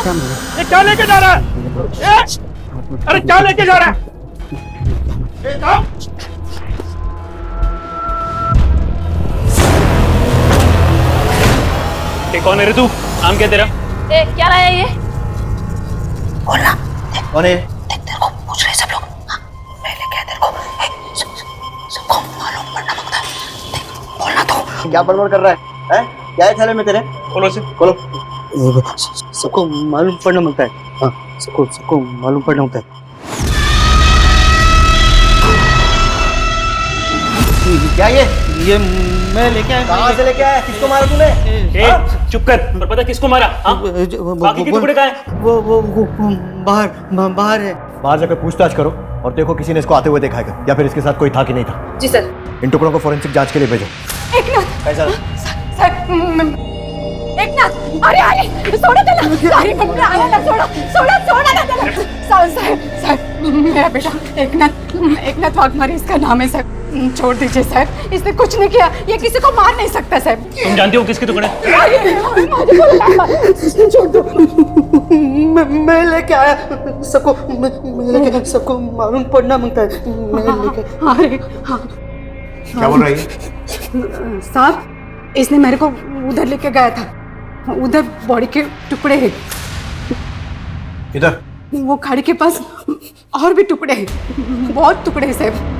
ये क्या लेके जा रहा है? अरे क्या लेके जा रहा है? कौन है रे तू? नाम क्या तेरा? क्या रहा है ये? बोलना। कौन है? देख तेरे को पूछ रहे सब लोग। हाँ, पहले क्या तेरे को सबको मालूम पड़ना मांगता है। देख बोलना तो। क्या बड़बड़ कर रहा है? हैं? क्या है थैले में तेरे? खोलो से। खोलो। सबको मालूम पड़ना मांगता है। हाँ, सबको मालूम पड़ना मांगता है। क्या ये मैं लेके आया। कहाँ से लेके आया? किसको मारा तूने? चुप कर। पर पता किसको मारा? बाकी के टुकड़े कहाँ हैं? वो बाहर है। बाहर जाकर पूछताछ करो और देखो किसी ने इसको आते हुए देखा है या फिर इसके साथ कोई था कि नहीं था। जी सर। इन टुकड़ों को फोरेंसिक जांच के लिए भेजो। एकनाथ। कैसा? सर एकनाथ, अरे सोडा त्याला। अरे बापरे, आला ना सोडा ना त्याला। साहेब मेरा बेटा एकनाथ वाघमारे इसका नाम है साहब। छोड़ दीजिए साहब, इसने कुछ नहीं किया। ये किसी को मार नहीं सकता साहब। तुम जानते हो किसके टुकड़े? छोड़ दो। मैं लेके आया सबको मालूम पड़ना मांगता है। अरे क्या बोल रही है? साहब इसने मेरे को उधर लेके गया था। उधर बॉडी के टुकड़े हैं। इधर वो खाड़ी के पास और भी टुकड़े हैं, बहुत टुकड़े हैं साहब।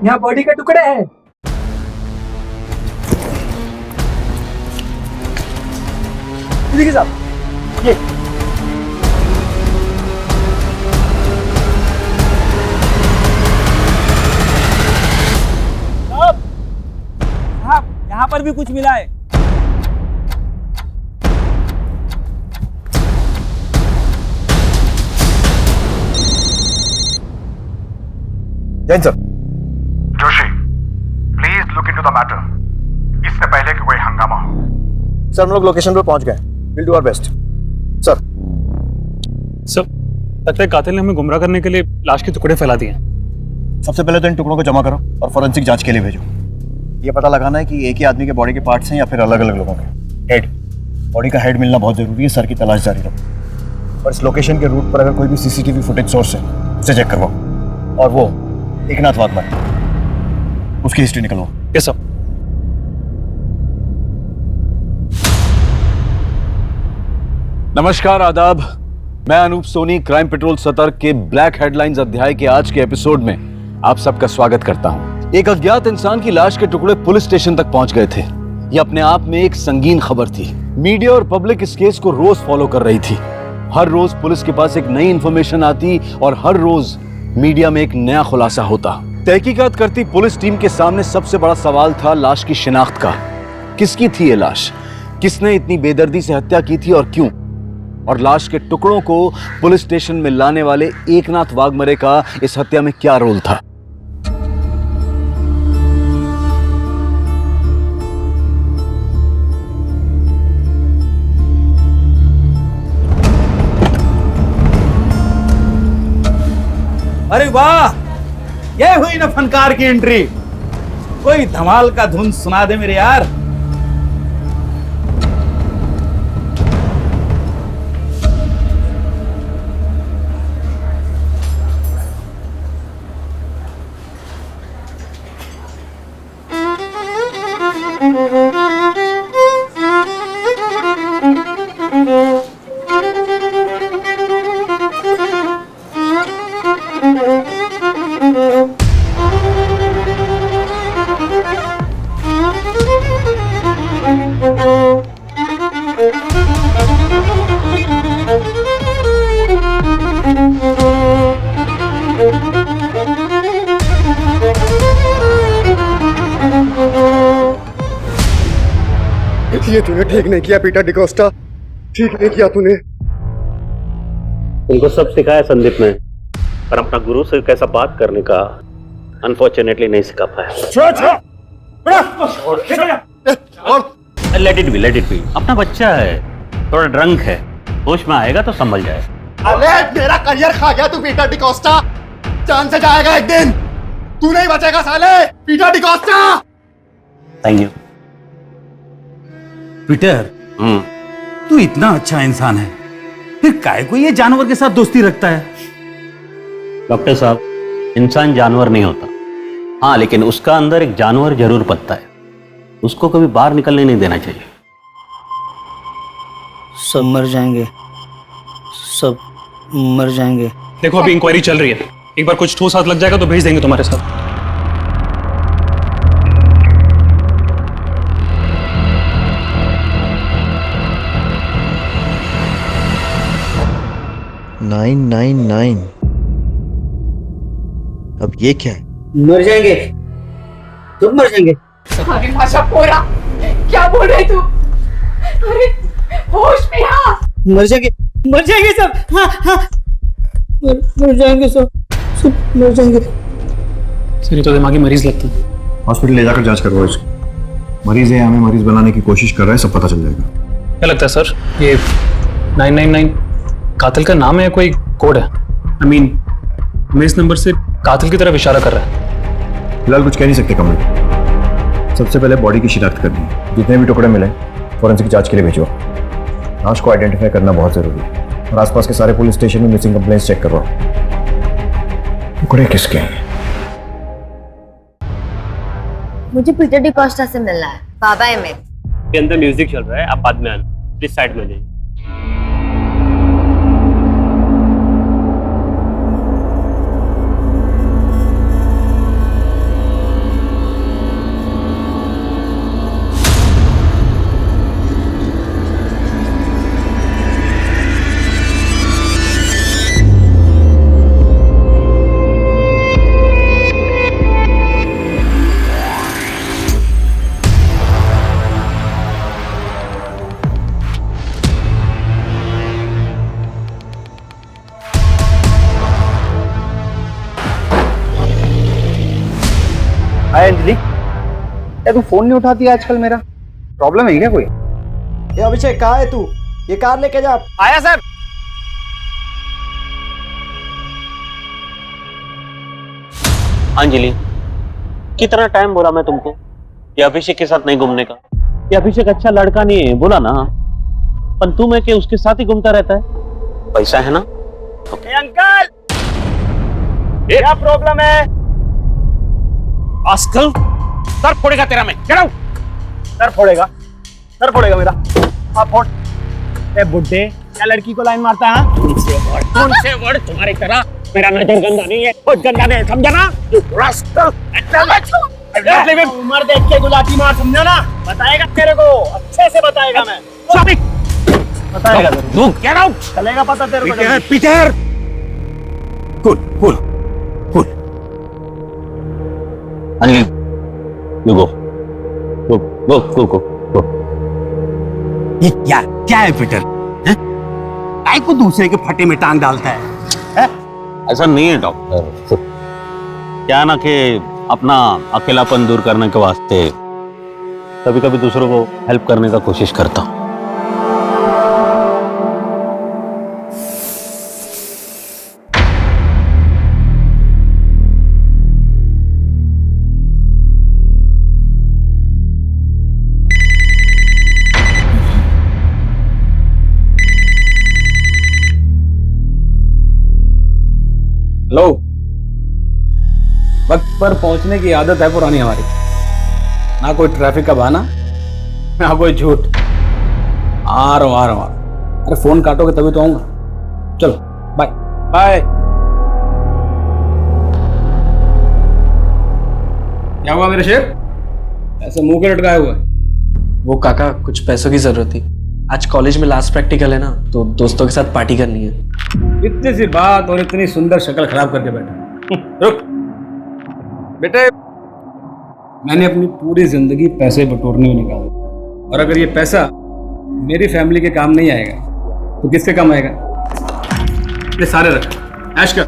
यहाँ बॉडी के टुकड़े हैं। देखिए साहब, ये साहब यहाँ पर भी कुछ मिला है। Jain sir. Joshi, please look into the matter, इससे पहले कि कोई हंगामा हो। सर हम लोग लोकेशन पर पहुंच गए। Will do our best. Sir लगता है कातिल ने हमें गुमराह करने के लिए लाश के टुकड़े फैला दिए। सबसे पहले तो इन टुकड़ों को जमा करो और फोरेंसिक जांच के लिए भेजो। ये पता लगाना है कि एक ही आदमी के बॉडी के पार्ट्स हैं या फिर अलग अलग लोगों के। हेड, बॉडी का हेड मिलना बहुत जरूरी है। सर की तलाश जारी रखो और इस लोकेशन के रूट पर अगर कोई भी सीसीटीवी फुटेज सोर्स है उसे चेक करवाओ। और वो एकनाथ वाघमारे, उसकी हिस्ट्री निकलवाओ। Yes sir. नमस्कार, आदाब। मैं अनूप सोनी क्राइम पेट्रोल सतर्क के ब्लैक हेडलाइंस अध्याय के आज के एपिसोड में आप सबका स्वागत करता हूं। एक अज्ञात इंसान की लाश के टुकड़े पुलिस स्टेशन तक पहुंच गए थे। यह अपने आप में एक संगीन खबर थी। मीडिया और पब्लिक इस केस को रोज फॉलो कर रही थी। हर रोज पुलिस के पास एक नई इंफॉर्मेशन आती और हर रोज मीडिया में एक नया खुलासा होता। तहकीकात करती पुलिस टीम के सामने सबसे बड़ा सवाल था लाश की शिनाख्त का। किसकी थी ये लाश? किसने इतनी बेदर्दी से हत्या की थी और क्यों? और लाश के टुकड़ों को पुलिस स्टेशन में लाने वाले एकनाथ वाघमारे का इस हत्या में क्या रोल था? अरे वाह, ये हुई ना फनकार की एंट्री। कोई धमाल का धुन सुना दे मेरे यार। ये तूने ठीक नहीं किया पीटर डिकोस्टा, ठीक नहीं किया तूने। उनको सब सिखाया संदीप ने, पर अपना गुरु से कैसा बात करने का अनफॉर्चुनेटली नहीं सिखा पाया। और लेट इट बी, अपना बच्चा है, थोड़ा ड्रंक है, होश में आएगा तो संभल जाएगा। अरे मेरा करियर खा गया तू पीटर डिकोस्टा, जान से जाएगा एक दिन, तू नहीं बचेगा साले Peter D'Costa. Thank you. Peter, तू इतना अच्छा इंसान है, फिर काहे को ये जानवर के साथ दोस्ती रखता है? डॉक्टर साहब, इंसान जानवर नहीं होता, हाँ लेकिन उसका अंदर एक जानवर जरूर पलता है, उसको कभी बाहर निकलने नहीं देना चाहिए। सब मर जाएंगे, सब मर जाएंगे। देखो अभी इंक्वायरी चल रही है, एक बार कुछ ठोस हाथ लग जाएगा तो भेज देंगे तुम्हारे साथ। नाइन 999। अब ये क्या है? मर जाएंगे, सब मर जाएंगे। अरे माशा पोरा, क्या बोल रहे तू? अरे होश में आ। मर जाएंगे सब। हाँ हाँ, मर जाएंगे सब मर जाएंगे। सर ये तो दिमागी मरीज लगता है। हॉस्पिटल ले जाकर जांच करवाओ इसको। मरीज है, हमें मरीज बनाने की कोशिश कर रहा है, सब पता चल जाएगा। क्या लगता है सर, ये 999 कातिल का नाम है या कोई कोड है? I mean, हमें इस नंबर से कातिल की तरफ इशारा कर रहा है। फिलहाल कुछ कह नहीं सकते कमल। सबसे पहले बॉडी की शिनाख्त करनी है, जितने भी टुकड़े मिले फॉरेंसिक जांच के लिए भेजो। लाश को आइडेंटिफाई करना बहुत जरूरी है और आसपास के सारे पुलिस स्टेशन में मिसिंग कंप्लेंट्स चेक करवाओ। टुकड़े किसके हैं? मुझे पीटर डिकोस्टा से मिलना है, बाबा है मेरे। के अंदर म्यूजिक चल रहा है, आप बाद में आना, प्लीज साइड में जाइए। हाय अंजलि, क्या तू फोन नहीं उठाती आजकल? मेरा प्रॉब्लम है क्या कोई? ये अभिषेक कहाँ है तू? ये कार लेके जा। आया सर। अंजलि, कितना टाइम बोला मैं तुमको ये अभिषेक के साथ नहीं घूमने का? ये अभिषेक अच्छा लड़का नहीं है, बोला ना, पर तुम है कि उसके साथ ही घूमता रहता है। पैसा है ना? अंकल, क्या प्रॉब्लम है? आजकल सर फोड़ेगा तेरा मैं। Get out! सर फोड़ेगा मेरा। आप फोड़। ए बुड्ढे, क्या लड़की को लाइन मारता है? उनसे वर्ड तुम्हारी तरह मेरा नजर गंदा नहीं है, बहुत गंदा नहीं है, समझा ना? उम्र देख के गुलाटी मार, समझा ना? बताएगा तेरे को, अच्छे से बताएगा मैं। बताएगा तू गेट आउट। चलेगा पता तेरे को। Peter, cool. Anjali, you go. ये क्या है पीटर? काय को दूसरे के फटे में टांग डालता है? ऐसा नहीं है डॉक्टर, क्या ना कि अपना अकेलापन दूर करने के वास्ते कभी कभी दूसरों को हेल्प करने का कोशिश करता हूँ। हेलो, वक्त पर पहुंचने की आदत है पुरानी हमारी। ना कोई ट्रैफिक का बहाना, ना कोई झूठ। आ रहा हूं। अरे फोन काटोगे तभी तो आऊंगा। चलो बाय बाय। क्या हुआ मेरे शेर, ऐसे मुंह के लटकाए हुआ है? वो काका, कुछ पैसों की जरूरत थी। आज कॉलेज में लास्ट प्रैक्टिकल है ना, तो दोस्तों के साथ पार्टी करनी है। इतनी सी बात और इतनी सुंदर शक्ल खराब करके बैठा। रुक बेटे, मैंने अपनी पूरी जिंदगी पैसे बटोरने में निकाला, और अगर ये पैसा मेरी फैमिली के काम नहीं आएगा तो किसके काम आएगा? ये सारे रख, ऐश कर।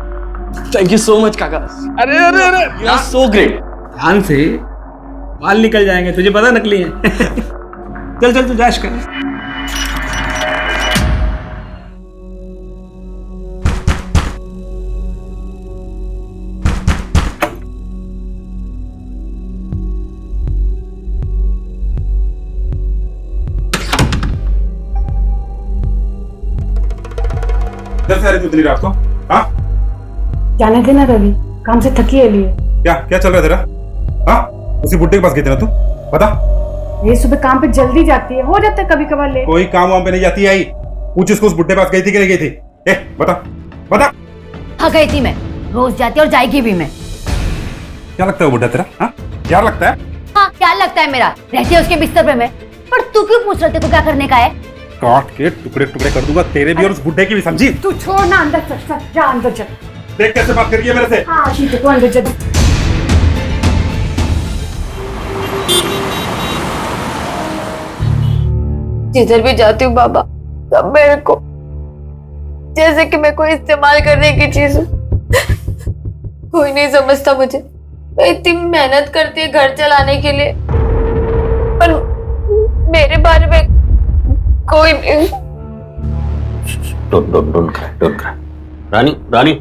थैंक यू सो मच काका। अरे यू आर सो ग्रेट। ध्यान से, बाल निकल जाएंगे, तुझे पता नकली है। चल चल तू जाश कर। से आ रही तू इतनी रात को? हाँ जाने देना रवि, काम से थकी है लिए। क्या क्या चल रहा है तेरा? हाँ उसी बुड्ढे के पास गई थी ना तू? बता। ये सुबह काम पे जल्दी जाती है, हो जाता है कभी कभार लेट। कोई काम वाम पे नहीं जाती आई। पूछ उसको उस बुड्ढे के पास गई थी कि नहीं गई थी? ए बता बता। हाँ गई थी मैं, रोज जाती और जाएगी भी मैं। क्या लगता है वो बुड्ढा तेरा? हाँ क्या लगता है? हाँ क्या लगता है मेरा, रहती है उसके बिस्तर पे मैं। पर तू क्यों पूछ रहे थे, को क्या करने का है? काट के टुकड़े टुकड़े कर दूंगा तेरे भी और उस बुड्ढे की भी, समझी? तू छोड़ ना, अंदर चल, जा अंदर चल। देख कैसे बात कर रही है मेरे से। हाँ ठीक है, तू अंदर चल। जिधर भी जाती हूँ बाबा, सब मेरे को जैसे कि मैं कोई इस्तेमाल करने की चीज हूँ। कोई नहीं समझता मुझे। मैं इतनी मेहनत करती है घर चलाने के लिए, पर मेरे बारे में कोई नहीं। Don't cry. रानी रानी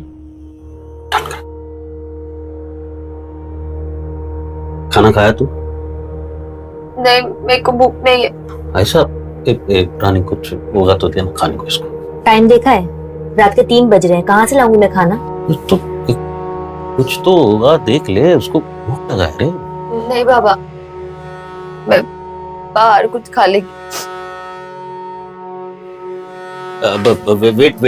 खाना खाया तू? नहीं, मेरे को भूख नहीं है। ऐसा एक रानी कुछ होगा तो देना खाने को इसको। टाइम देखा है, रात के 3 बज रहे हैं, कहाँ से लाऊंगी मैं खाना? तो कुछ तो होगा, देख ले, उसको भूख लगा है रे। नहीं बाबा, मैं बाहर कुछ खा लेगी। वेट।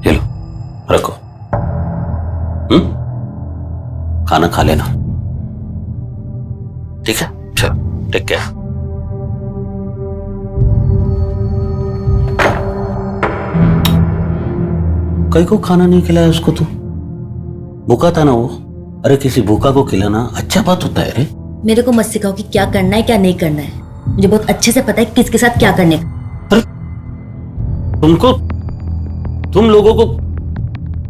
ये लो रखो। खाना खा लेना, ठीक है? चल टेक केयर। कई को खाना नहीं खिलाया उसको तू? भूखा था ना वो। अरे किसी भूखा को खिलाना अच्छा बात होता है रे। मेरे को मत सिखाओ कि क्या करना है क्या नहीं करना है। मुझे बहुत अच्छे से पता है किसके साथ क्या करने का। तुम लोगों को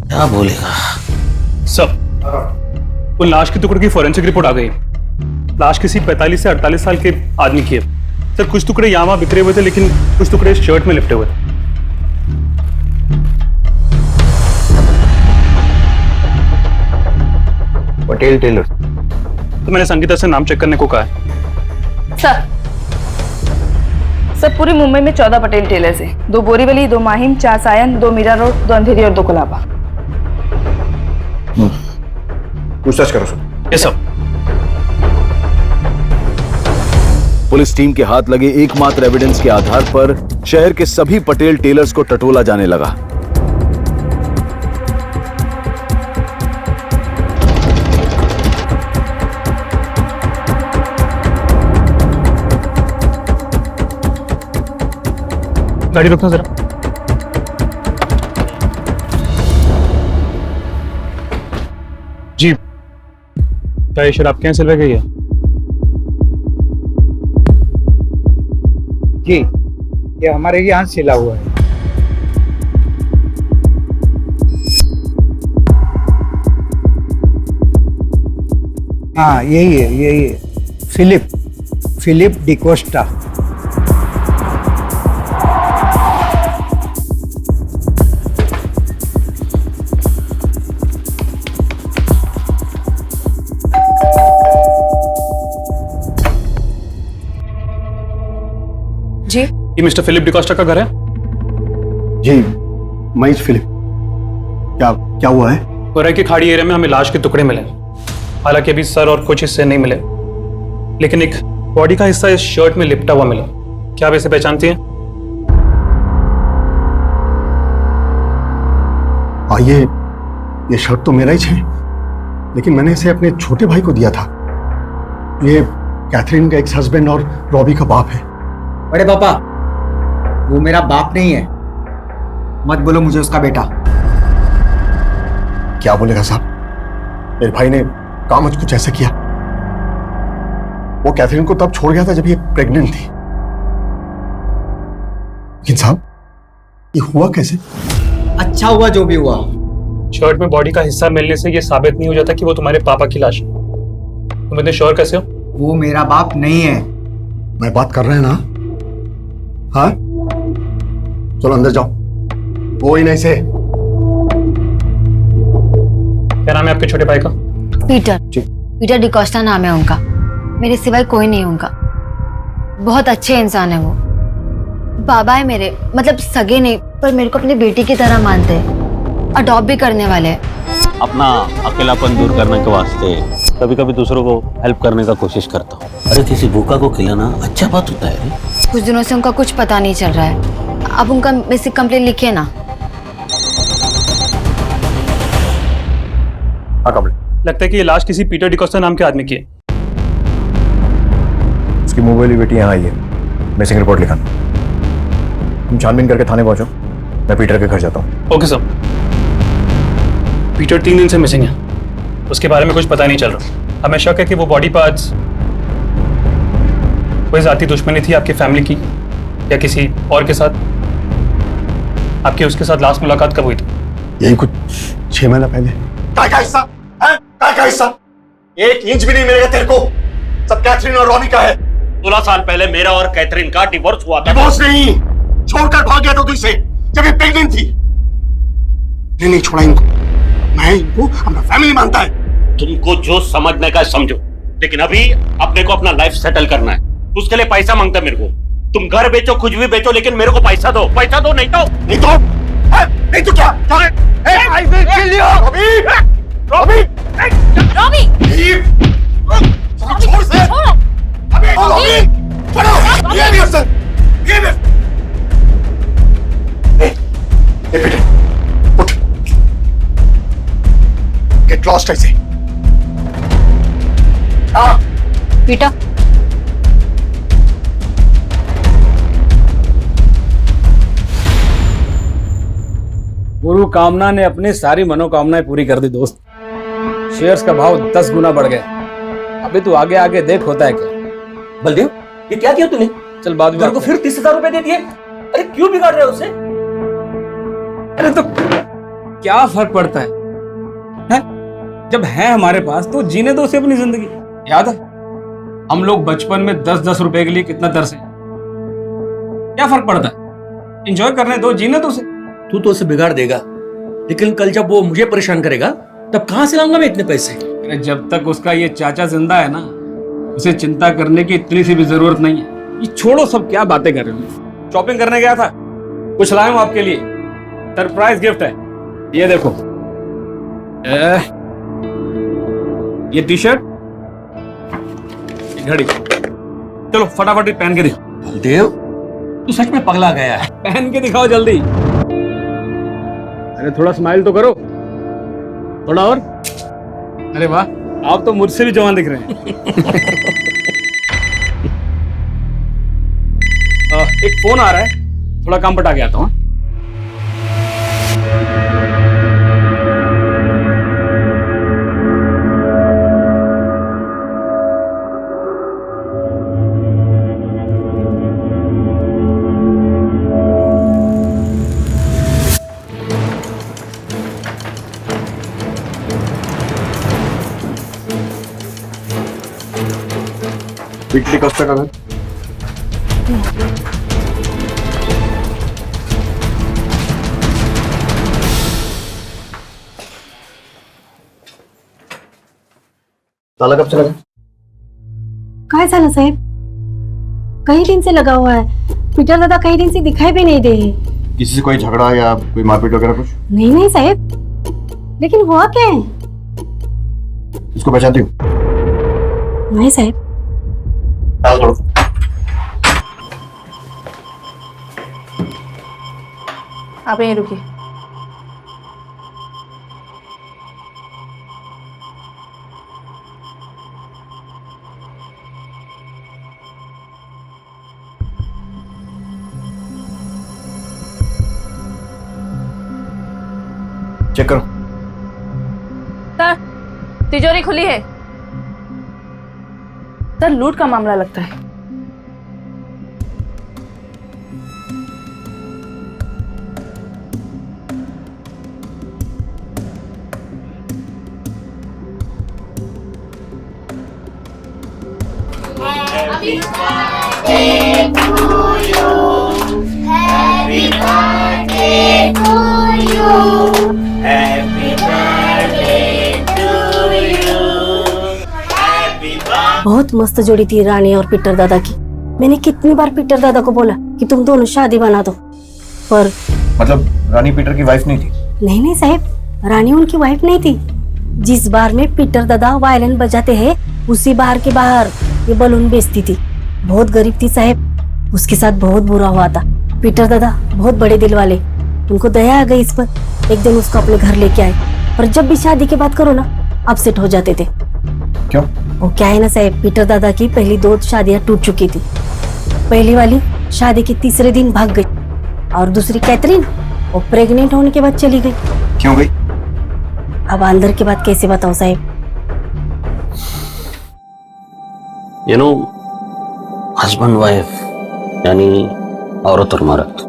क्या बोलेगा? सब वो लाश के टुकड़े की फोरेंसिक रिपोर्ट आ गई। लाश किसी 45 से 48 साल के आदमी की है सर। कुछ टुकड़े यहाँ वहां बिखरे हुए थे, लेकिन कुछ टुकड़े शर्ट में लिपटे हुए थे। पटेल टेलर। तो मैंने संगीता से नाम चेक करने को कहा है। सर पूरे मुंबई में 14 पटेल टेलर्स हैं। 2 बोरीवली, 2 माहिम, 4 सायन, 2 मीरा रोड, 2 अंधेरी और 2 कोलाबा। पूछताछ करो सर। ये सब पुलिस टीम के हाथ लगे एकमात्र एविडेंस के आधार पर शहर के सभी पटेल टेलर्स को टटोला जाने लगा। गाड़ी रोकना जरा। जी क्या ये शराब कैंसिल हो गई है? जी ये हमारे यहाँ सिला हुआ है। हाँ यही है फिलिप डिकोस्टा। जी ये मिस्टर फिलिप डिकोस्टा का घर है? जी मैं फिलिप। क्या हुआ है? हो रहा है कि खाड़ी एरिया में हमें लाश के टुकड़े मिले। हालांकि अभी सर और कुछ हिस्से नहीं मिले, लेकिन एक बॉडी का हिस्सा इस शर्ट में लिपटा हुआ मिला। क्या आप इसे पहचानती हैं? ये शर्ट तो मेरा ही है, लेकिन मैंने इसे अपने छोटे भाई को दिया था। ये कैथरीन का एक्स हस्बैंड और रॉबी का बाप है। बड़े पापा, वो मेरा बाप नहीं है, मत बोलो मुझे उसका बेटा। क्या बोलेगा साहब? मेरे भाई ने काम आज कुछ ऐसा किया। वो कैथरीन को तब छोड़ गया था जब ये प्रेग्नेंट थी। लेकिन साहब ये हुआ कैसे? अच्छा हुआ जो भी हुआ। शर्ट में बॉडी का हिस्सा मिलने से ये साबित नहीं हो जाता कि वो तुम्हारे पापा की लाश है। तुम इतने श्योर कैसे हो? वो मेरा बाप नहीं है। मैं बात कर रहे हैं ना? हाँ, चलो अंदर जाओ। वो ही नहीं से। क्या नाम है आपके छोटे भाई का? पीटर। पीटर डिकोस्टा नाम है उनका। मेरे सिवाय कोई नहीं उनका। बहुत अच्छे इंसान है वो। बाबा है मेरे, मतलब सगे नहीं, पर मेरे को अपनी बेटी की तरह मानते हैं। अडॉप्ट भी करने वाले हैं। अपना अकेलापन दूर करने के वास्ते कभी कभी दूसरों को हेल्प करने का कोशिश करता हूँ। अरे किसी भूखा को खिलाना अच्छा बात होता है। कुछ दिनों से उनका कुछ पता नहीं चल रहा है। अब उनका मिसिंग कंप्लेंट लिखिए ना। हाँ कमल। लगता है कि ये लाश किसी पीटर डिकोस्टा नाम के आदमी की है। उसकी मुंह वाली बेटी यहाँ आई है, मिसिंग रिपोर्ट लिखाना। तुम छानबीन करके थाने पहुंचो, मैं पीटर के घर जाता हूँ। Okay sir. पीटर 3 दिन से मिसिंग है। उसके बारे में कुछ पता नहीं चल रहा। हमें शक है कि वो बॉडी पार्ट्स कोई जाती दुश्मनी थी आपकी फैमिली की या किसी और के साथ। आपकी उसके साथ लास्ट मुलाकात कब हुई थी? यही कुछ 6 महीना पहले। काय का हिस्सा है? काय का हिस्सा? 1 इंच भी नहीं मिलेगा तेरे को। सब कैथरीन और रॉबी का है। 16 साल पहले मेरा और कैथरीन का डिवोर्स हुआ था। डिवोर्स नहीं, छोड़कर भाग गया था तुझसे जब ये प्रेग्नेंट थी। नहीं छोड़ा इनको। मैं इनको अपना फैमिली मानता है। तुमको जो समझने का समझो, लेकिन अभी अपने को अपना लाइफ सेटल करना है। उसके लिए पैसा मांगता है मेरे को। तुम घर बेचो, कुछ भी बेचो, लेकिन मेरे को पैसा दो। पैसा दो, नहीं तो नहीं तो क्या? I will kill you! Robbie! Robbie! छोड़ से! अबे रॉबी! छोड़ो! ये भी अफसर! ये भी! ए बेटे, उठ! Get lost ऐसे! हाँ! पीटर। गुरु कामना ने अपनी सारी मनोकामनाएं पूरी कर दी दोस्त। शेयर्स का भाव 10 गुना बढ़ गया। अभी तू आगे आगे देख होता है क्या। बलदेव, ये क्या किया तूने? चल बाद में। तेरे को फिर 30,000 रुपए दे दिए। अरे क्यों बिगाड़ रहे हो उसे? अरे तो क्या फर्क पड़ता है? जब है हमारे पास तो जीने दो उसे अपनी जिंदगी। याद है हम लोग बचपन में 10-10 रुपए के लिए कितना तरसे। क्या फर्क पड़ता है? एंजॉय करने दो, जीने दो उसे। तू तो उसे बिगाड़ देगा, लेकिन कल जब वो मुझे परेशान करेगा तब कहां से लाऊंगा मैं इतने पैसे? अरे जब तक उसका ये चाचा जिंदा है ना, उसे चिंता करने की इतनी सी भी जरूरत नहीं है। ये छोड़ो, सब क्या बातें कर रहे हो। शॉपिंग करने गया था, कुछ लाया हूं आपके लिए। सरप्राइज गिफ्ट है, ये देखो। ये टी शर्ट, घड़ी। चलो फटाफट पहन के दिखाओ। बलदेव, तू सच में पगला गया है। पहन के दिखाओ जल्दी। अरे थोड़ा स्माइल तो करो, थोड़ा और। अरे वाह, आप तो मुझसे भी जवान दिख रहे हैं। एक फोन आ रहा है, थोड़ा काम पटा के आता हूँ। पीटर डिकोस्टा का घर। ताला कब से लगा? काय झालं साहेब? कई दिन से लगा हुआ है। पीटर दादा कई दिन से दिखाई भी नहीं दे। किसी से कोई झगड़ा या कोई मारपीट वगैरह कुछ? नहीं नहीं साहब, लेकिन हुआ क्या है? इसको पहचानती हूँ? नहीं साहब। आप यहीं रुकिए। चेक करो। सर, तिजोरी खुली है। सर, लूट का मामला लगता है। बहुत मस्त जोड़ी थी रानी और पीटर दादा की। मैंने कितनी बार पीटर दादा को बोला कि तुम दोनों शादी बना दो, पर मतलब रानी पीटर की वाइफ नहीं थी? नहीं साहब, रानी उनकी वाइफ नहीं थी। जिस बार में पीटर दादा वायलिन बजाते हैं उसी बार के बाहर ये बलून बेचती थी। बहुत गरीब थी साहब, उसके साथ बहुत बुरा हुआ था। पीटर दादा बहुत बड़े दिल वाले, उनको दया आ गई इस पर। एक दिन उसको अपने घर लेके आए, पर जब भी शादी की बात करो ना अपसेट हो जाते थे। क्यों? वो क्या है ना साहब, पीटर दादा की पहली 2 शादियां टूट चुकी थी। पहली वाली शादी के तीसरे दिन भाग गई, और दूसरी कैथरीन वो प्रेग्नेंट होने के बाद चली गई। क्यों गई? अब अंदर की बात कैसे बताऊं साहब? यू नो, हस्बैंड वाइफ यानी औरत और मर्द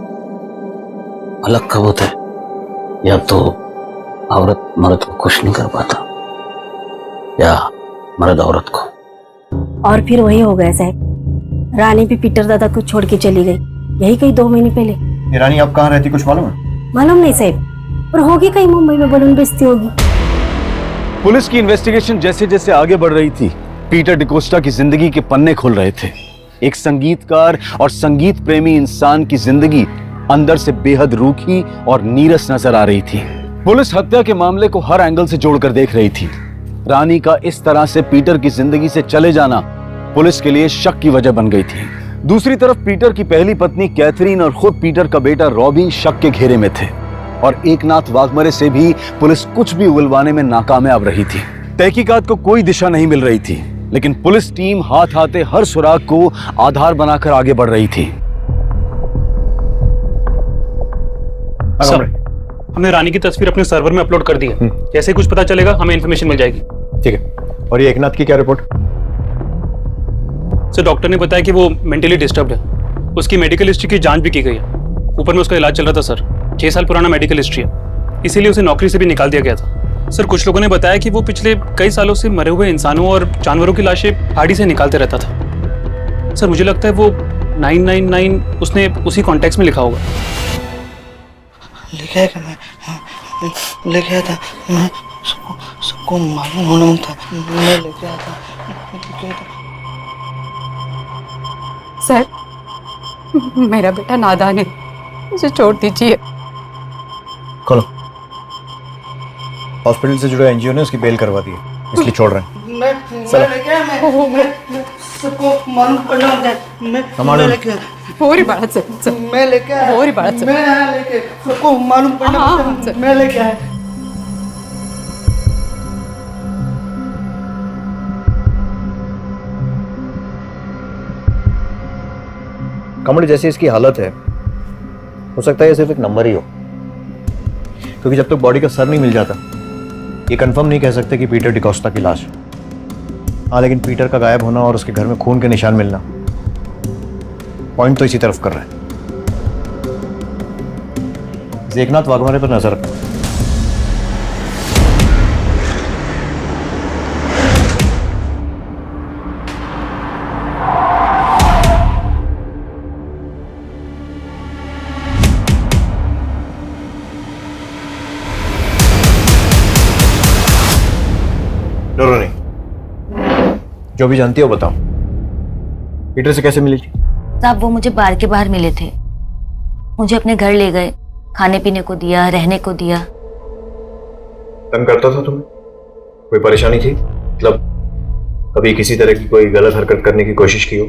अलग कब होता है? या तो औरत मर्द को खुश नहीं कर पाता, या मर्द औरत को। और फिर वही हो गया साहब, रानी भी पीटर दादा को छोड़ के चली गई, यही कहीं 2 महीने पहले। ये रानी अब कहाँ रहती कुछ मालूम है? मालूम नहीं साहब, पर होगी कहीं मुंबई में बलून बेचती होगी। पुलिस की इन्वेस्टिगेशन जैसे जैसे आगे बढ़ रही थी, पीटर डिकोस्टा की जिंदगी के पन्ने खुल रहे थे। एक संगीतकार और संगीत प्रेमी इंसान की जिंदगी अंदर से बेहद रूखी और नीरस नजर आ रही थी। पुलिस हत्या के मामले को हर एंगल से जोड़कर देख रही थी। रानी का इस तरह से पीटर की जिंदगी से चले जाना पुलिस के लिए शक की वजह बन गई थी। दूसरी तरफ पीटर की पहली पत्नी कैथरीन और खुद पीटर का बेटा रॉबी शक के घेरे में थे, और एकनाथ वाघमरे से भी पुलिस कुछ भी उगलवाने में नाकामयाब रही थी। तहकीकात को कोई दिशा नहीं मिल रही थी, लेकिन पुलिस टीम हाथ आते हर सुराग को आधार बनाकर आगे बढ़ रही थी। सर, हमने रानी की तस्वीर अपने सर्वर में अपलोड कर दी है। जैसे कुछ पता चलेगा हमें इन्फॉर्मेशन मिल जाएगी। ठीक है। और ये एकनाथ की क्या रिपोर्ट? सर, डॉक्टर ने बताया कि वो मेंटली डिस्टर्ब्ड है। उसकी मेडिकल हिस्ट्री की जांच भी की गई है। ऊपर में उसका इलाज चल रहा था सर। 6 साल पुराना मेडिकल हिस्ट्री है, इसीलिए उसे नौकरी से भी निकाल दिया गया था। सर, कुछ लोगों ने बताया कि वो पिछले कई सालों से मरे हुए इंसानों और जानवरों की लाशें गाड़ी से निकालते रहता था। सर, मुझे लगता है वो 999 उसने उसी कॉन्टेक्स्ट में लिखा होगा। लिखा है कि मैं लेके आया था, मैं सबको मालूम होना था, मैं लेके आया था। सर, मेरा बेटा नादान है, मुझे छोड़ दीजिए। खोलो। हॉस्पिटल से जुड़े एनजीओ ने उसकी बेल करवा दी है, इसलिए छोड़ रहे हैं। मैं लेके आया, मैं सबको मालूम पड़ना होता है। मैं लेके आया। होरी बाळा सर, मैं लेके आया। होरी बाळा सर, मैं आया लेके, सबको मालूम पड़ना होता है। मैं लेके आया। कमल, जैसी इसकी हालत है, हो सकता है ये सिर्फ एक नंबर ही हो, क्योंकि जब तक बॉडी का सर नहीं मिल जाता ये कंफर्म नहीं कह सकते कि पीटर डिकोस्टा की लाश है। हाँ, लेकिन पीटर का गायब होना और उसके घर में खून के निशान मिलना पॉइंट तो इसी तरफ कर रहे हैं। एकनाथ वाघमारे पर नजर रखना। डरो नहीं, जो भी जानती हो बताओ। पीटर से कैसे मिली थी? साहब, वो मुझे बार के बाहर मिले थे, मुझे अपने घर ले गए, खाने पीने को दिया, रहने को दिया। तंग करता था तुम्हें? कोई परेशानी थी? मतलब कभी किसी तरह की कोई गलत हरकत करने की कोशिश की हो?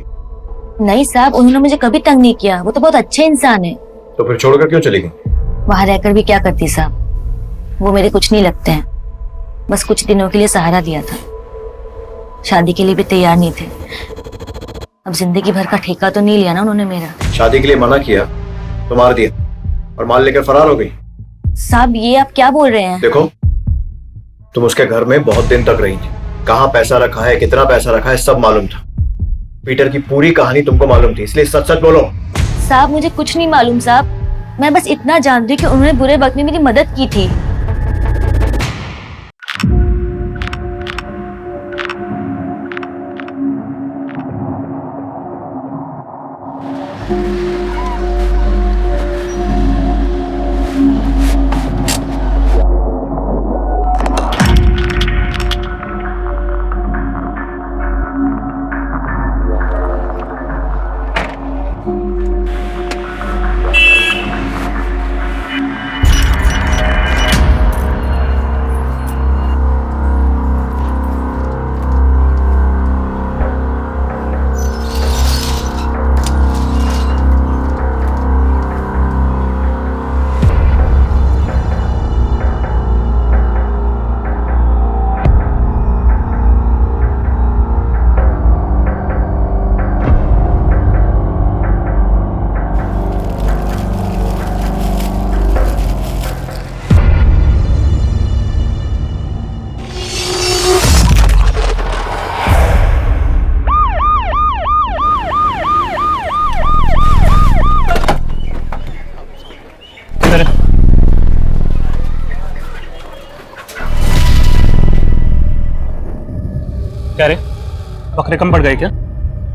नहीं साहब, उन्होंने मुझे कभी तंग नहीं किया, वो तो बहुत अच्छे इंसान है। तो फिर छोड़कर क्यों चली गई? वहां रहकर भी क्या करती साहब, वो मेरे कुछ नहीं लगते हैं, बस कुछ दिनों के लिए सहारा दिया था। शादी के लिए भी तैयार नहीं थे। अब जिंदगी भर का ठेका तो नहीं लिया ना उन्होंने मेरा। शादी के लिए मना किया तो मार दिया और माल लेकर फरार हो गई। साहब, ये आप क्या बोल रहे हैं? देखो, तुम उसके घर में बहुत दिन तक रही थी, कहाँ पैसा रखा है, कितना पैसा रखा है, सब मालूम था। पीटर की पूरी कहानी तुमको मालूम थी, इसलिए सच सच बोलो। साहब, मुझे कुछ नहीं मालूम साहब, मैं बस इतना जानती हूँ कि उन्होंने बुरे वक्त में मेरी मदद की थी। क्या रे, बकरे कम पड़ गए क्या?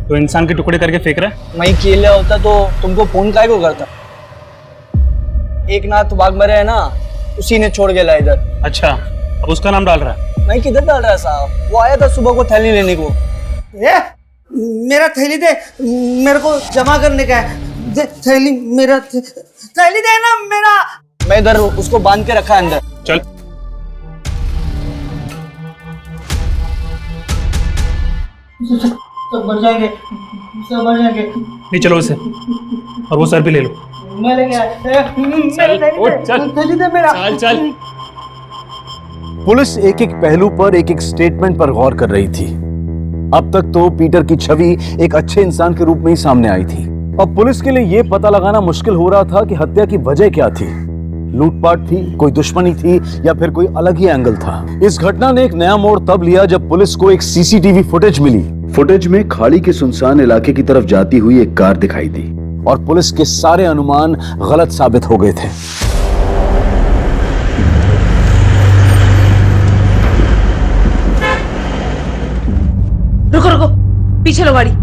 तो इंसान के टुकड़े करके फेंक रहा है? मैं अकेले होता तो तुमको फोन काहे को करता? एक नाथ बाग मरे है ना, उसी ने छोड़ के लाया इधर। अच्छा, अब उसका नाम डाल रहा है? मैं किधर डाल रहा है साहब, वो आया था सुबह को थैली लेने को। मेरा थैली दे, मेरे को जमा करने का है। दे थैली, मेरा थैली दे ना मेरा। मैं इधर उसको बांध के रखा है अंदर। चल। सब बढ़ जाएंगे, सब बढ़ जाएंगे। नहीं, चलो उसे, और वो सर भी ले लो। मैं लेके आया। थैली दे मेरा। चल चल। पुलिस एक एक पहलू पर एक एक स्टेटमेंट पर गौर कर रही थी। अब तक तो पीटर की छवि एक अच्छे इंसान के रूप में ही सामने आई थी। अब पुलिस के लिए यह पता लगाना मुश्किल हो रहा था कि हत्या की वजह क्या थी। लूटपाट थी, कोई दुश्मनी थी, या फिर कोई अलग ही एंगल था। इस घटना ने एक नया मोड़ तब लिया जब पुलिस को एक सीसीटीवी फुटेज मिली। फुटेज में खाड़ी के सुनसान इलाके की तरफ जाती हुई एक कार दिखाई दी और पुलिस के सारे अनुमान गलत साबित हो गए थे। रुको रुको, पीछे लो गाड़ी।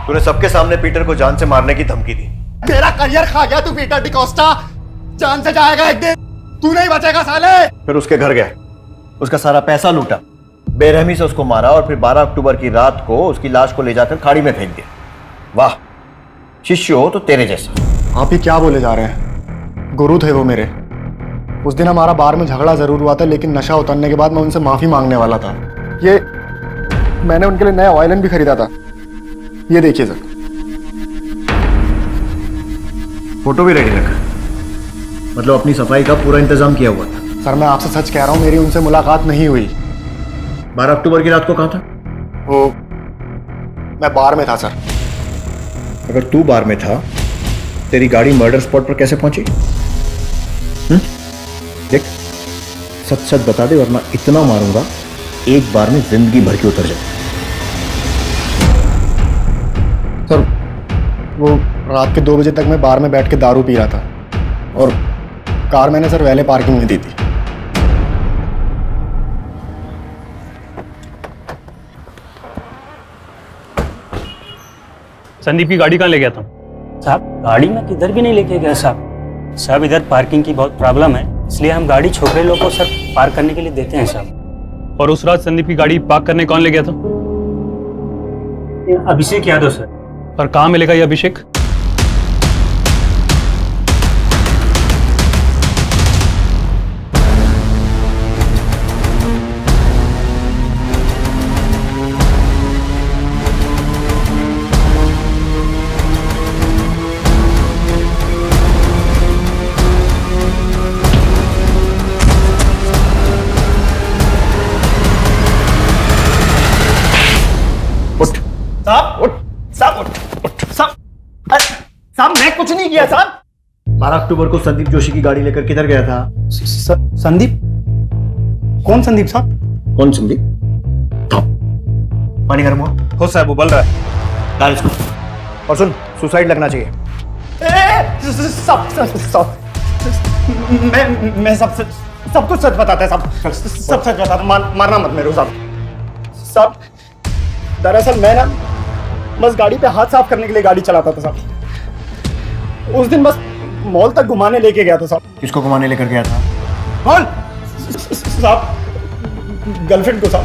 तूने सबके सामने पीटर को जान से मारने की धमकी दी। मेरा करियर खा गया तू पीटर डिकोस्टा, जान से जाएगा एक दिन, तू नहीं बचेगा साले। फिर उसके घर गया, उसका सारा पैसा लूटा, बेरहमी से उसको मारा और फिर 12 अक्टूबर की रात को उसकी लाश को ले जाकर खाड़ी में फेंक दिया। वाह, शिष्य हो तो तेरे जैसा। आप ही क्या बोले जा रहे हैं? गुरु थे वो मेरे। उस दिन हमारा बार में झगड़ा जरूर हुआ था, लेकिन नशा उतरने के बाद मैं उनसे माफी मांगने वाला था। ये मैंने उनके लिए नया वायलिन भी खरीदा था, ये देखिए सर। फोटो भी रेडी रखा, मतलब अपनी सफाई का पूरा इंतजाम किया हुआ था। सर मैं आपसे सच कह रहा हूँ, मेरी उनसे मुलाकात नहीं हुई। 12 अक्टूबर की रात को कहाँ था? वो मैं बार में था सर। अगर तू बार में था, तेरी गाड़ी मर्डर स्पॉट पर कैसे पहुंची? देख, सच सच बता दे वरना इतना मारूंगा एक बार में जिंदगी भर की उतर जाए। सर वो रात के 2 बजे तक मैं बार में बैठ के दारू पी रहा था और कार मैंने सर वैले पार्किंग में दी थी। संदीप की गाड़ी कहाँ ले गया था? साहब गाड़ी में किधर भी नहीं लेके गया साहब इधर पार्किंग की बहुत प्रॉब्लम है, इसलिए हम गाड़ी छोकरे लोग को सर पार्क करने के लिए देते हैं साहब। और उस रात संदीप की गाड़ी पार्क करने कौन ले गया था? अभिषेक यादव सर। और कहाँ मिलेगा ये अभिषेक? साहब मैं कुछ नहीं किया साहब। 12 अक्टूबर को संदीप जोशी की गाड़ी लेकर किधर गया था? संदीप? कौन संदीप साहब? कौन संदीप? पानी गर्म हो साहब, उबल रहा है। डाल इसको। और सुन, सुसाइड लगना चाहिए। मैं सब कुछ सच बताता है साहब, सब सच बताता। मारना मत मेरे को साहब। दरअसल मैं ना बस गाड़ी पे हाथ साफ करने के लिए गाड़ी चलाता था साहब। उस दिन बस मॉल तक घुमाने लेके गया था साहब। किसको घुमाने लेकर गया था? कौन साहब? गर्लफ्रेंड को साहब।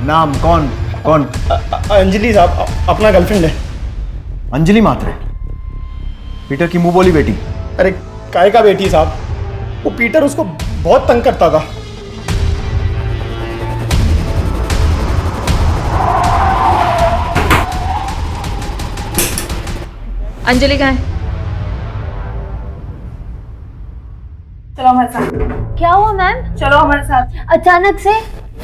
नाम कौन? अंजलि साहब, अपना गर्लफ्रेंड है। अंजलि मात्रे, पीटर की मुंह बोली बेटी। अरे काय का बेटी साहब, वो पीटर उसको बहुत तंग करता था। अंजलि कहाँ है? चलो हमारे साथ। क्या हुआ मैम? चलो हमारे साथ। अचानक से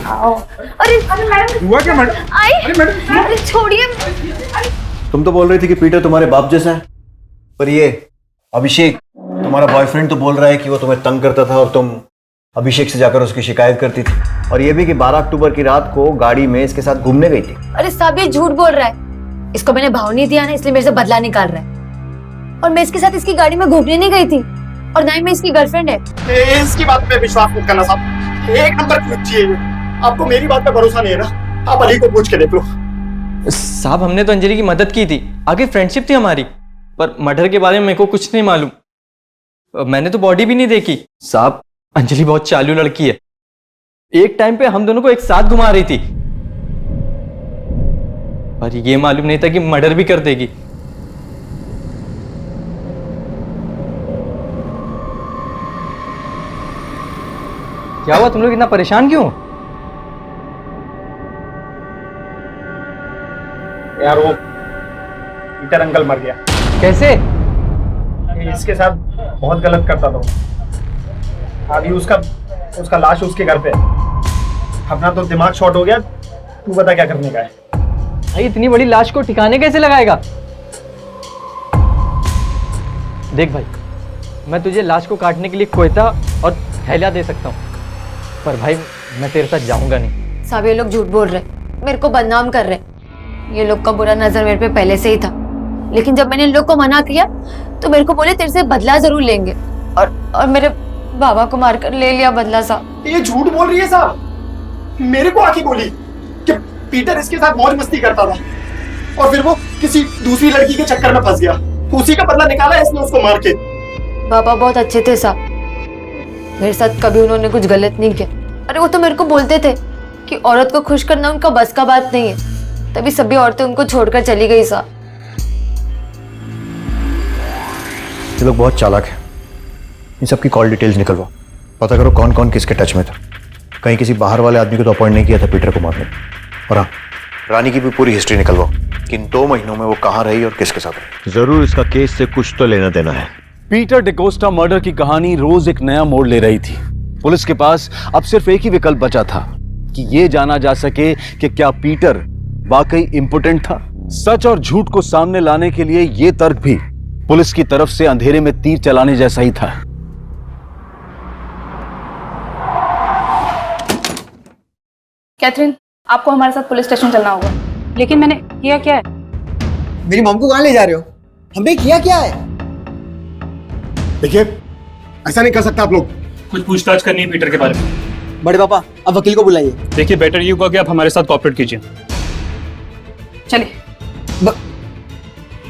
आओ। अरे मैडम हुआ क्या मैडम? आई, अरे छोड़िए। तुम तो बोल रही थी कि पीटर तुम्हारे बाप जैसा है, पर ये अभिषेक तुम्हारा बॉयफ्रेंड तो बोल रहा है कि वो तुम्हें तंग करता था और तुम अभिषेक से जाकर उसकी शिकायत करती थी, और ये भी कि 12 अक्टूबर की रात को गाड़ी में इसके साथ घूमने गई थी। अरे साहब ये झूठ बोल रहा है, इसको मैंने भाव नहीं दिया ना, इसलिए मेरे से बदला निकाल रहा है। और मैं इसके साथ इसकी गाड़ी में घूमने नहीं गई थी, और ना ही मैं इसकी गर्लफ्रेंड है। इसकी बात पे विश्वास मत करना साहब, एक नंबर की बच्ची है ये। आपको मेरी बात पे भरोसा नहीं है ना, आप अली को पूछ के देख लो। साहब हमने तो अंजलि की मदद की थी, आगे फ्रेंडशिप थी हमारी, पर मर्डर के बारे में मेरे को कुछ नहीं मालूम। मैंने तो बॉडी भी नहीं देखी। साहब अंजलि बहुत चालू लड़की है, एक टाइम पे हम दोनों को एक साथ घुमा रही थी, पर ये मालूम नहीं था कि मर्डर भी कर देगी। क्या हुआ, तुम लोग इतना परेशान क्यों? यार वो पीटर अंकल मर गया। कैसे? इसके साथ बहुत गलत करता था, अभी उसका लाश उसके घर पे है। अपना तो दिमाग शॉर्ट हो गया, तू बता क्या करने का है। भाई इतनी बड़ी लाश को ठिकाने कैसे लगाएगा? देख भाई, मैं तुझे लाश को काटने के लिए कोयता और थैलिया दे सकता हूँ, पर भाई मैं तेरे साथ जाऊंगा नहीं। साहब ये लोग झूठ बोल रहे, मेरे को बदनाम कर रहे। ये लोग का बुरा नजर मेरे पे पहले से ही था, लेकिन जब मैंने इन लोग को मना किया तो मेरे को बोले तेरे से बदला जरूर लेंगे, और मेरे बाबा को मारकर ले लिया बदला। साहब ये झूठ बोल रही है साहब, मेरे को आके बोली कि पीटर इसके साथ मौज मस्ती करता था, और फिर वो किसी दूसरी लड़की के चक्कर में फंस गया, उसी का बदला निकाला इसने उसको मार के। बाबा बहुत अच्छे थे साहब, मेरे साथ कभी उन्होंने कुछ गलत नहीं किया। अरे वो तो मेरे को बोलते थे कि औरत को खुश करना उनका बस का बात नहीं है, तभी सभी औरतें उनको छोड़कर चली गई। साहब ये लोग बहुत चालाक हैं, इन सबकी कॉल डिटेल्स निकलवाओ, पता करो कौन कौन किसके टच में था। कहीं किसी बाहर वाले आदमी को तो अपॉइंट नहीं किया था पीटर को मारने। और हाँ, रानी की भी पूरी हिस्ट्री निकलवाओ कि इन 2 महीनों में वो कहाँ रही और किसके साथ रही। जरूर इसका केस से कुछ तो लेना देना है। पीटर डिकोस्टा मर्डर की कहानी रोज एक नया मोड़ ले रही थी। पुलिस के पास अब सिर्फ एक ही विकल्प बचा था कि ये जाना जा सके कि क्या पीटर वाकई इंपोर्टेंट था। सच और झूठ को सामने लाने के लिए ये तर्क भी पुलिस की तरफ से अंधेरे में तीर चलाने जैसा ही था। कैथरीन, आपको हमारे साथ पुलिस स्टेशन चलना होगा। लेकिन मैंने किया क्या है? मेरी मॉम को कहाँ ले जा रहे हो? हमने किया क्या है? देखिए ऐसा नहीं कर सकता आप लोग। कुछ पूछताछ करनी है पीटर के बारे में। बड़े पापा अब वकील को बुलाइए। देखिए बेटर ये होगा कि आप हमारे साथ कोऑपरेट कीजिए। चलिए।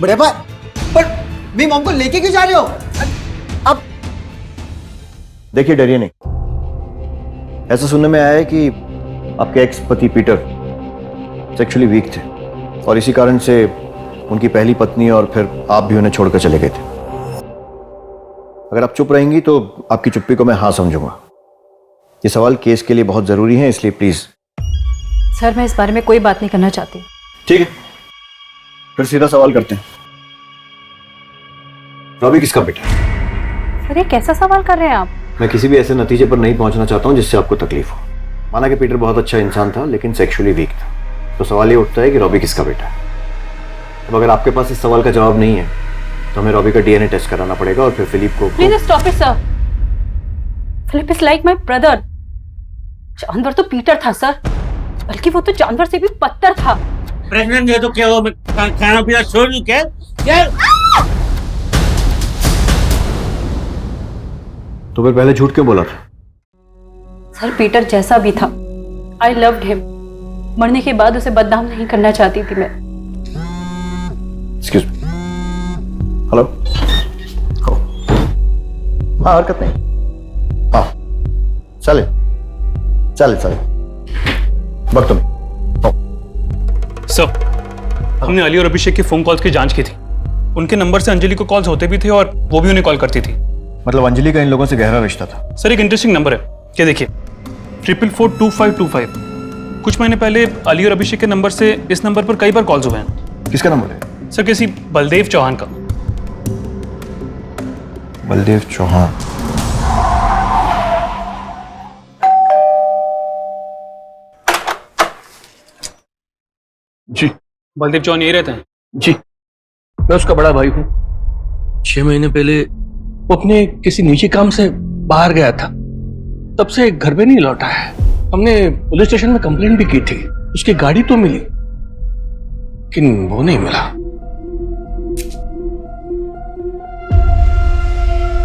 बड़े पापा, पर मेरी मॉम को लेके क्यों जा रहे हो? अब देखिए डरिए नहीं, ऐसा सुनने में आया है कि आपके एक्स पति पीटर सेक्सुअली वीक थे, और इसी कारण से उनकी पहली पत्नी और फिर आप भी उन्हें छोड़कर चले गए थे। अगर आप चुप रहेंगी तो आपकी चुप्पी को मैं हाँ समझूंगा। ये सवाल केस के लिए बहुत जरूरी है, इसलिए प्लीज। सर मैं इस बारे में कोई बात नहीं करना चाहती। ठीक है, फिर सीधा सवाल करते हैं। रॉबी किसका बेटा है? सर ये कैसा सवाल कर रहे हैं आप? मैं किसी भी ऐसे नतीजे पर नहीं पहुंचना चाहता हूं जिससे आपको तकलीफ हो। माना कि पीटर बहुत अच्छा इंसान था लेकिन सेक्सुअली वीक था, तो सवाल ये उठता है कि रॉबी किसका बेटा है। अब अगर आपके पास इस सवाल का जवाब नहीं है तो हमें रॉबी का डीएनए टेस्ट कराना पड़ेगा, और फिर फिलिप को। Please stop it sir. Philip is like my brother. जानवर तो पीटर था सर, बल्कि वो तो जानवर से भी बदतर था। प्रेग्नेंट है तो क्या हुआ? मैं खाना पीना छोड़ दूं क्या? तो फिर पहले झूठ क्यों बोला था? सर पीटर जैसा भी था, आई लव्ड हिम। मरने के बाद उसे बदनाम नहीं करना चाहती थी मैं। Excuse me. हेलो। हाँ हरकत नहीं। हाँ चले चले चले वक्त में। सर हमने अली और अभिषेक के फोन कॉल्स की जांच की थी। उनके नंबर से अंजलि को कॉल्स होते भी थे और वो भी उन्हें कॉल करती थी। मतलब अंजलि का इन लोगों से गहरा रिश्ता था? सर एक इंटरेस्टिंग नंबर है, ये देखिए 444525। कुछ महीने पहले अली और अभिषेक के नंबर से इस नंबर पर कई बार कॉल्स हुए हैं। किसका नंबर है? सर किसी बलदेव चौहान का। बलदेव चौहान? जी बलदेव चौहान यही रहते हैं? जी मैं उसका बड़ा भाई हूं। 6 महीने पहले वो अपने किसी निजी काम से बाहर गया था, तब से घर पे नहीं लौटा है। हमने पुलिस स्टेशन में कंप्लेंट भी की थी, उसकी गाड़ी तो मिली लेकिन वो नहीं मिला।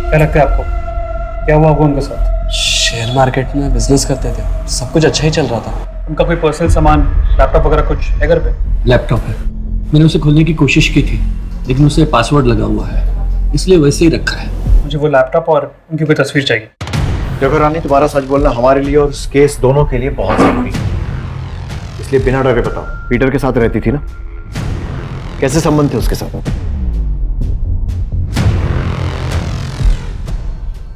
क्या लगता है आपको, क्या हुआ होगा उनके साथ? शेयर मार्केट में बिजनेस करते थे, सब कुछ अच्छा ही चल रहा था। उनका कोई पर्सनल सामान, लैपटॉप वगैरह कुछ है घर पे? लैपटॉप है, मैंने उसे खोलने की कोशिश की थी लेकिन उसे पासवर्ड लगा हुआ है, इसलिए वैसे ही रखा है। मुझे वो लैपटॉप और उनकी कोई तस्वीर चाहिए। देखो रानी, तुम्हारा सच बोलना हमारे लिए और इस केस दोनों के लिए बहुत जरूरी है, इसलिए बिना डरे बताओ, पीटर के साथ रहती थी ना? कैसे संबंध थे उसके साथ?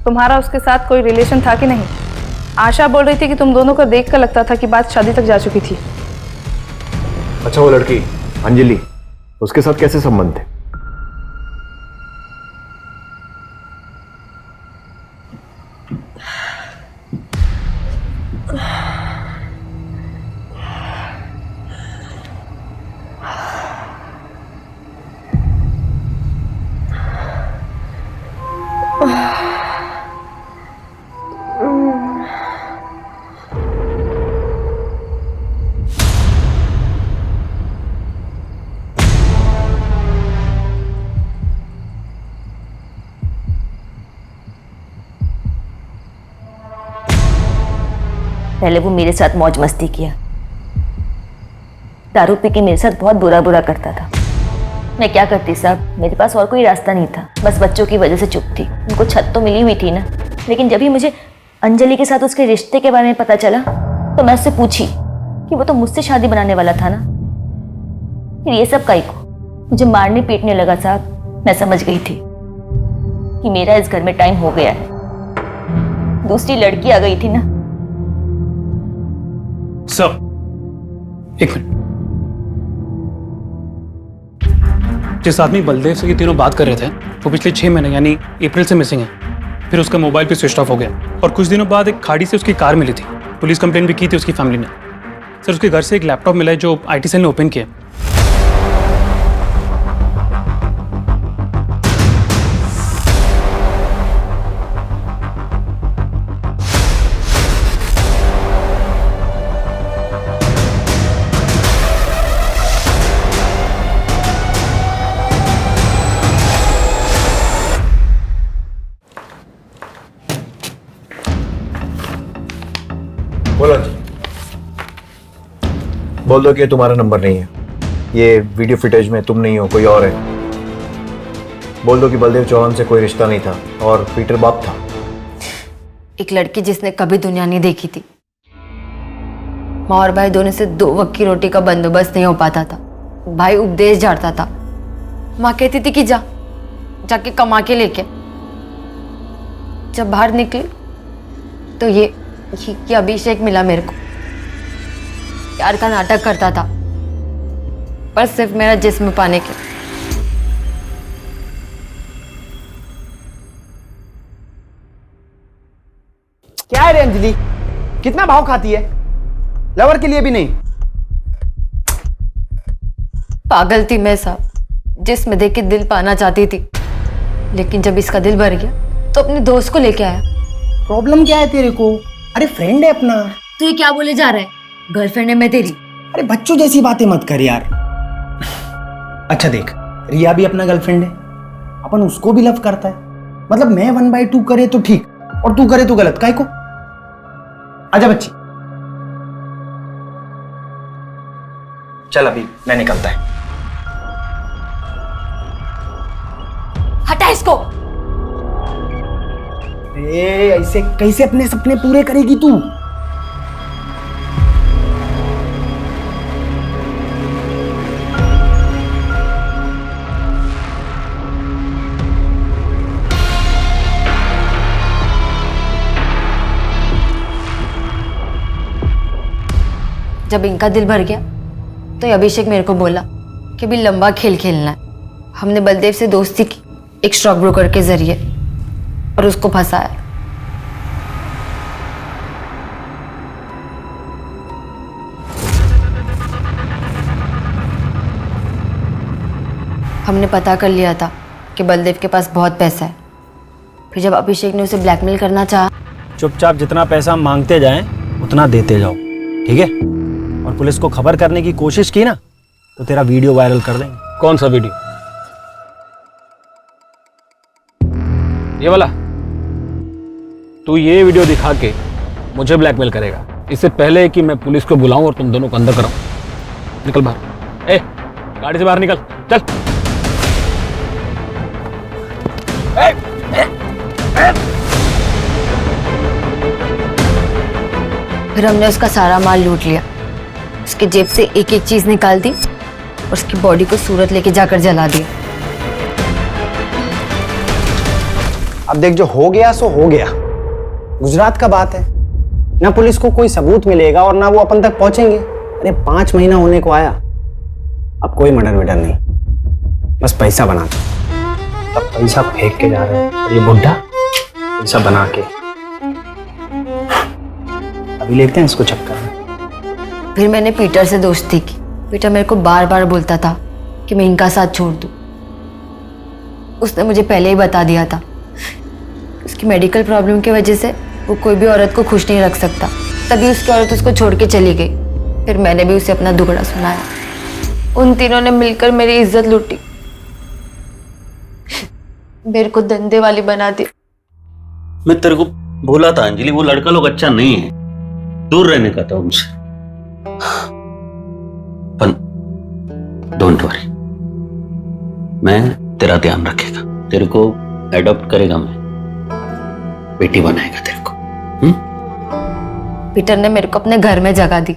तुम्हारा उसके साथ कोई रिलेशन था कि नहीं? आशा बोल रही थी कि तुम दोनों को देखकर लगता था कि बात शादी तक जा चुकी थी। अच्छा, वो लड़की अंजलि, उसके साथ कैसे संबंध थे? पहले वो मेरे साथ मौज मस्ती किया, दारू पी के मेरे साथ बहुत बुरा बुरा करता था। मैं क्या करती साहब, मेरे पास और कोई रास्ता नहीं था, बस बच्चों की वजह से चुप थी। उनको छत तो मिली हुई थी ना, लेकिन जब ही मुझे अंजलि के साथ उसके रिश्ते के बारे में पता चला तो मैं उससे पूछी कि वो तो मुझसे शादी बनाने वाला था ना, फिर ये सब काहे को? मुझे मारने पीटने लगा साहब। मैं समझ गई थी कि मेरा इस घर में टाइम हो गया है। दूसरी लड़की आ गई थी ना। सर, एक मिनट। जिस आदमी बलदेव से ये तीनों बात कर रहे थे वो पिछले 6 महीने यानी अप्रैल से मिसिंग है। फिर उसका मोबाइल भी स्विच ऑफ हो गया और कुछ दिनों बाद एक खाड़ी से उसकी कार मिली थी। पुलिस कंप्लेंट भी की थी उसकी फैमिली ने। सर, उसके घर से एक लैपटॉप मिला है जो आईटी सेल ने ओपन किया। बोलो जी। बोल दो कि ये तुम्हारा नंबर नहीं है, ये वीडियो फुटेज में तुम नहीं हो, कोई और है। बोल दो कि बलदेव चौहान से कोई रिश्ता नहीं था और पीटर बाप था। एक लड़की जिसने कभी दुनिया नहीं देखी थी। माँ और भाई दोनों से 2 वक्त की रोटी का बंदोबस्त नहीं हो पाता था। भाई उपदेश झाड़ता था, माँ कहती थी कि जाके कमा के लेके। जब बाहर निकली तो ये अभिषेक मिला मेरे को। प्यार का नाटक करता था पर सिर्फ मेरा जिस्म पाने के। क्या है रे अंजलि, कितना भाव खाती है? लवर के लिए भी नहीं। पागल थी मैं साहब, जिस्म देख के दिल पाना चाहती थी, लेकिन जब इसका दिल भर गया तो अपने दोस्त को लेके आया। प्रॉब्लम क्या है तेरे को? अरे फ्रेंड है अपना। तू ये क्या बोले जा रहा है? गर्लफ्रेंड है मैं तेरी। अरे बच्चों जैसी बातें मत कर यार। अच्छा देख, रिया भी अपना गर्लफ्रेंड है, अपन उसको भी लव करता है। मतलब मैं 1/2 करे तो ठीक और तू करे तो गलत, काहे को? आजा बच्ची, चल अभी मैं निकलता है। हटा इसको। ऐसे कैसे अपने सपने पूरे करेगी तू? जब इनका दिल भर गया तो अभिषेक मेरे को बोला कि भी लंबा खेल खेलना है। हमने बलदेव से दोस्ती की एक स्टॉक ब्रोकर के जरिए और उसको फंसाया। हमने पता कर लिया था कि बलदेव के पास बहुत पैसा है। फिर जब अभिषेक ने उसे ब्लैकमेल करना चाहा, चुपचाप जितना पैसा हम मांगते जाएं उतना देते जाओ, ठीक है? और पुलिस को खबर करने की कोशिश की ना तो तेरा वीडियो वायरल कर देंगे। कौन सा वीडियो? ये वाला? तू ये वीडियो दिखा के मुझे ब्लैकमेल करेगा इससे पहले कि मैं पुलिस को बुलाऊं और तुम दोनों को अंदर कराऊं। निकल बाहर। ए, गाड़ी से बाहर निकल, चल। फिर हमने उसका सारा माल लूट लिया, उसके जेब से एक एक चीज निकाल दी और उसकी बॉडी को सूरत लेके जाकर जला दिया। अब देख, जो हो गया सो हो गया। गुजरात का बात है ना, पुलिस को कोई सबूत मिलेगा और ना वो अपन तक पहुंचेंगे। अरे 5 महीना होने को आया, अब कोई मर्डर वर्डर नहीं, बस पैसा बनाते। तब पैसा फेंक के जा रहे हैं और ये बुढ़ा पैसा बना के अभी लेते हैं इसको चक्कर में। फिर मैंने पीटर से दोस्ती की। पीटर मेरे को बार बार बोलता था कि मैं इनका साथ छोड़ दूं। उसने मुझे पहले ही बता दिया था उसकी मेडिकल प्रॉब्लम की वजह से वो कोई भी औरत को खुश नहीं रख सकता, तभी उसकी औरत उसको छोड़ के चली गई। फिर मैंने भी उसे अपना दुखड़ा सुनाया। उन तीनों ने मिलकर मेरी इज्जत लूटी, मेरे को धंधे वाली बना दी। मैं तेरे को बोला था अंजलि, वो लड़का लोग अच्छा नहीं है, दूर रहने का था उनसे। पर डोंट वरी, मैं तेरा ध्यान रखेगा, तेरे को एडॉप्ट करेगा, मैं बेटी बनाएगा तेरे को। पीटर ने मेरे को अपने घर में जगह दी।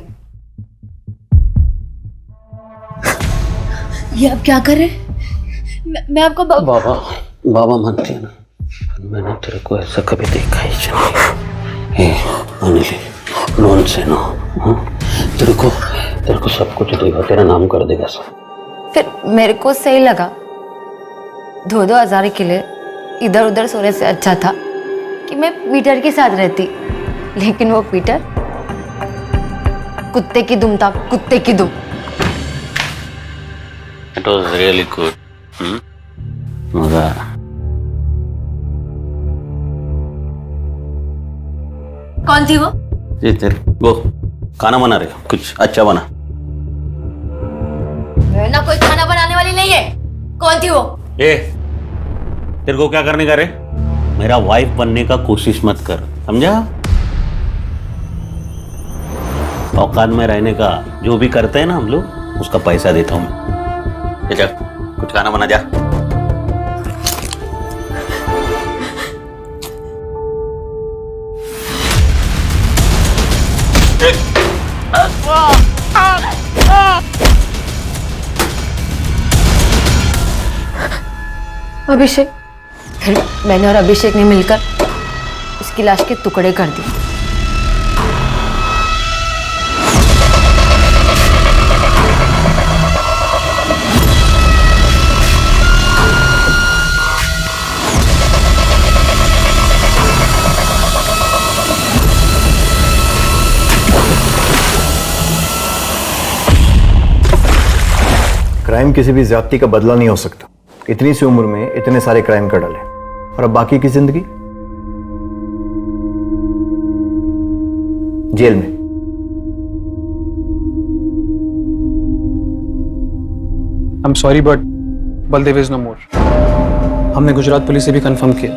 ये आप क्या कर रहे हैं? मैं आपको बाबा बाबा मानती है ना, मैंने तेरे को ऐसा कभी देखा ही नहीं। अनिल, नॉन से नो, तेरे को सब कुछ देगा, तेरा नाम कर देगा सब। फिर मेरे को सही लगा, 2-2 हज़ार के लिए इधर उधर सोने से अच्छा था कि मैं पीटर के साथ रहती। लेकिन वो पीटर कुत्ते की दुम था, कुत्ते की दुम। It was really good. मजा आया। कौन थी वो? जी तेरे वो खाना बना रहे हो, कुछ अच्छा बना। मैं ना कोई खाना बनाने वाली नहीं है। कौन थी वो? तेरे को क्या करने का रे? मेरा वाइफ बनने का कोशिश मत कर, समझा? औकात में रहने का जो भी करते हैं ना हम लोग, उसका पैसा देता हूँ मैं। जा, कुछ खाना बना जा। अभिषेक। फिर मैंने और अभिषेक ने मिलकर उसकी लाश के टुकड़े कर दिए। क्राइम किसी भी ज्यादती का बदला नहीं हो सकता। इतनी सी उम्र में इतने सारे क्राइम कर डाले, और अब बाकी की जिंदगी जेल में। I am sorry but Baldev is no more. हमने गुजरात पुलिस से भी कंफर्म किया,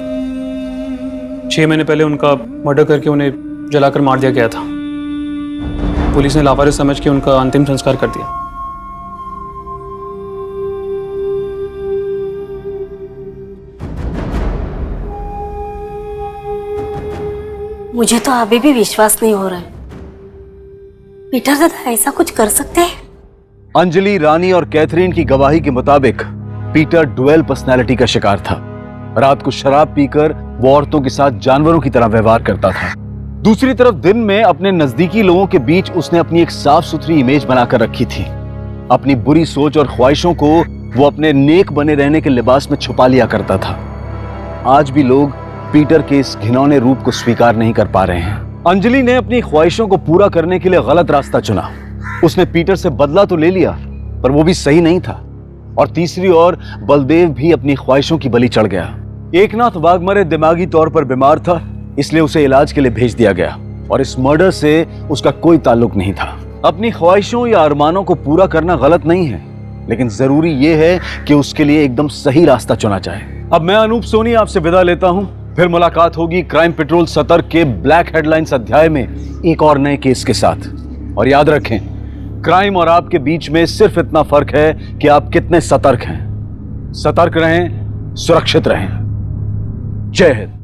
6 महीने पहले उनका मर्डर करके उन्हें जलाकर मार दिया गया था। पुलिस ने लावारिस समझ के उनका अंतिम संस्कार कर दिया। मुझे तो अभी भी विश्वास नहीं हो रहा है, पीटर दादा ऐसा कुछ कर सकते हैं? अंजलि, रानी और कैथरीन की गवाही के मुताबिक पीटर डुअल पर्सनालिटी का शिकार था। रात को शराब पीकर वो औरतों के साथ जानवरों की तरह व्यवहार करता था। दूसरी तरफ दिन में अपने नजदीकी लोगों के बीच उसने अपनी एक साफ सुथरी इमेज बनाकर रखी थी। अपनी बुरी सोच और ख्वाहिशों को वो अपने नेक बने रहने के लिबास में छुपा लिया करता था। आज भी लोग पीटर के इस घिनौने रूप को स्वीकार नहीं कर पा रहे हैं। अंजलि ने अपनी ख्वाहिशों को पूरा करने के लिए गलत रास्ता चुना। उसने पीटर से बदला तो ले लिया, पर वो भी सही नहीं था। और तीसरी ओर बलदेव भी अपनी ख्वाहिशों की बलि चढ़ गया। एकनाथ वाघमारे दिमागी तौर पर बीमार था, इसलिए उसे इलाज के लिए भेज दिया गया और इस मर्डर से उसका कोई ताल्लुक नहीं था। अपनी ख्वाहिशों या अरमानों को पूरा करना गलत नहीं है, लेकिन जरूरी यह है कि उसके लिए एकदम सही रास्ता चुना जाए। अब मैं अनूप सोनी आपसे विदा लेता हूं, फिर मुलाकात होगी क्राइम पेट्रोल सतर्क के ब्लैक हेडलाइंस अध्याय में एक और नए केस के साथ। और याद रखें, क्राइम और आपके बीच में सिर्फ इतना फर्क है कि आप कितने सतर्क हैं। सतर्क रहें, सुरक्षित रहें। जय हिंद।